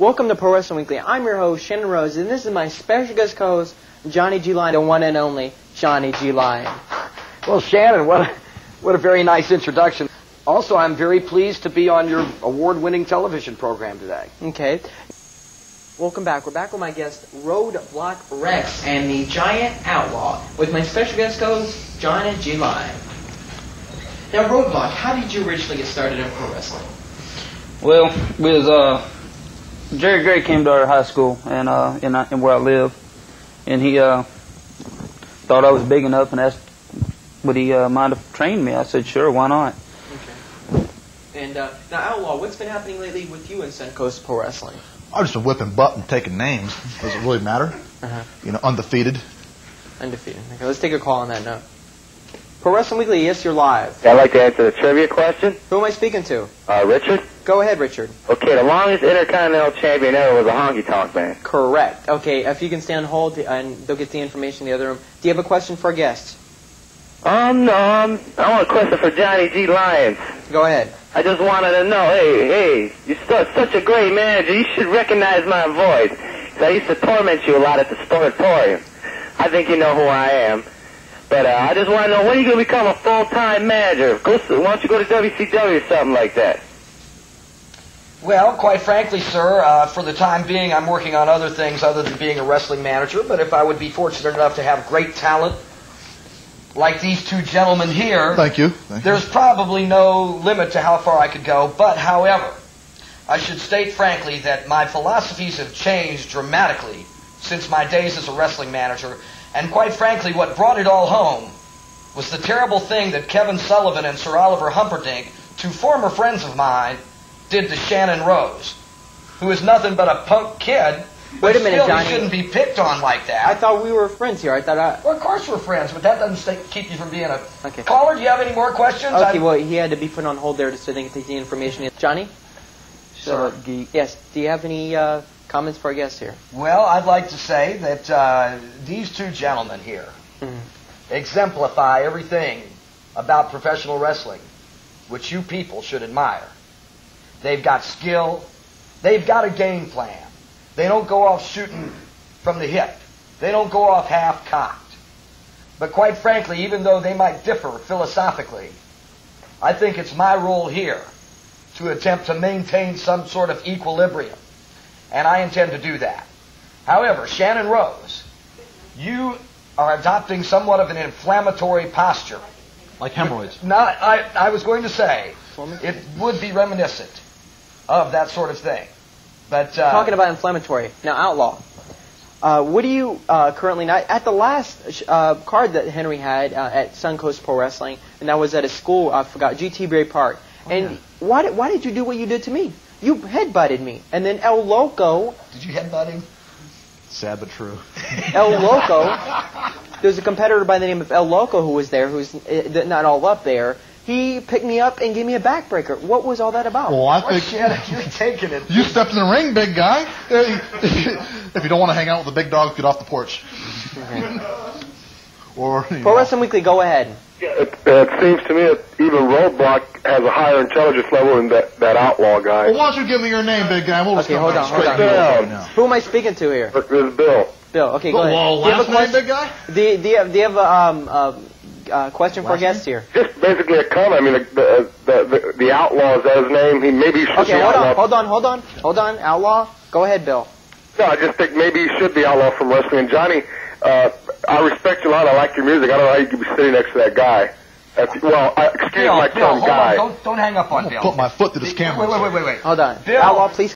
Welcome to Pro Wrestling Weekly. I'm your host, Shannon Rose, and this is my special guest co-host, Johnny G. Lion, the one and only Johnny G. Lion. Well, Shannon, what a very nice introduction. Also, I'm very pleased to be on your award-winning television program today. Okay. Welcome back. We're back with my guest, Roadblock Rex and the Giant Outlaw, with my special guest co-host, Johnny G. Lion. Now, Roadblock, how did you originally get started in pro wrestling? Well, Jerry Gray came to our high school and in where I live, and he thought I was big enough and asked would he mind if training me. I said sure, why not? Okay. And now, Outlaw, what's been happening lately with you in Central Coast Pro Wrestling? I've just been whipping butt and taking names. Does it really matter? You know, undefeated. Undefeated. Okay, let's take a call on that note. Pro Wrestling Weekly, yes, you're live. I'd like to answer the trivia question. Who am I speaking to? Richard? Go ahead, Richard. Okay, the longest Intercontinental Champion ever was a honky-tonk man. Correct. Okay, if you can stay on hold and they'll get the information in the other room. Do you have a question for our guests? No, I want a question for Johnny G. Lyons. Go ahead. I just wanted to know, hey, you're such a great manager, you should recognize my voice. 'Cause I used to torment you a lot at the Sportatorium. I think you know who I am. But I just want to know, when are you going to become a full-time manager? Why don't you go to WCW or something like that? Well, quite frankly, sir, for the time being, I'm working on other things other than being a wrestling manager. But if I would be fortunate enough to have great talent like these two gentlemen here, Thank you. There's probably no limit to how far I could go. But, however, I should state frankly that my philosophies have changed dramatically since my days as a wrestling manager. And quite frankly, what brought it all home was the terrible thing that Kevin Sullivan and Sir Oliver Humperdinck, two former friends of mine, did to Shannon Rose, who is nothing but a punk kid. Wait a minute, still, Johnny. He shouldn't be picked on like that. I thought we were friends here. Well, of course we're friends, but that doesn't keep you from being a... Okay. Caller, do you have any more questions? Okay, well, he had to be put on hold there so they can take the information. Johnny? Shut up, geek. Yes, do you have any comments for our guests here? Well, I'd like to say that these two gentlemen here exemplify everything about professional wrestling, which you people should admire. They've got skill. They've got a game plan. They don't go off shooting from the hip. They don't go off half-cocked. But quite frankly, even though they might differ philosophically, I think it's my role here to attempt to maintain some sort of equilibrium. And I intend to do that. However, Shannon Rose, you are adopting somewhat of an inflammatory posture. Like hemorrhoids. I was going to say, it would be reminiscent of that sort of thing. But talking about inflammatory, now Outlaw, what do you currently, at the last card that Henry had at Suncoast Pro Wrestling, and that was at a school, I forgot, GT Bray Park, and why did you do what you did to me? You headbutted me, and then El Loco... Did you headbutt him? Sad but true. El Loco, there's a competitor by the name of El Loco who was there, who's not all up there. He picked me up and gave me a backbreaker. What was all that about? Well, I think Shannon, you're taking it. you stepped in the ring, big guy. If you don't want to hang out with the big dogs, get off the porch. Or Pro Wrestling Weekly, go ahead. It seems to me that even Roadblock has a higher intelligence level than that Outlaw guy. Well, why don't you give me your name, big guy? We'll Okay, hold on. down. Who am I speaking to here? This is Bill. Bill, okay, go ahead. Well, Do you have last a name, question? big guy? Do you have a question for our guests here? Just basically a comment. I mean, the Outlaw, is that his name? Maybe he should Okay, be Outlaw. hold on, Outlaw. Go ahead, Bill. No, I just think maybe he should be Outlaw from wrestling. Johnny, I respect you a lot. I like your music. I don't know how you could be sitting next to that guy. Excuse my term, guy. Don't hang up on Bill. Put my foot to this camera. Wait. Hold on. Bill. Outlaw, please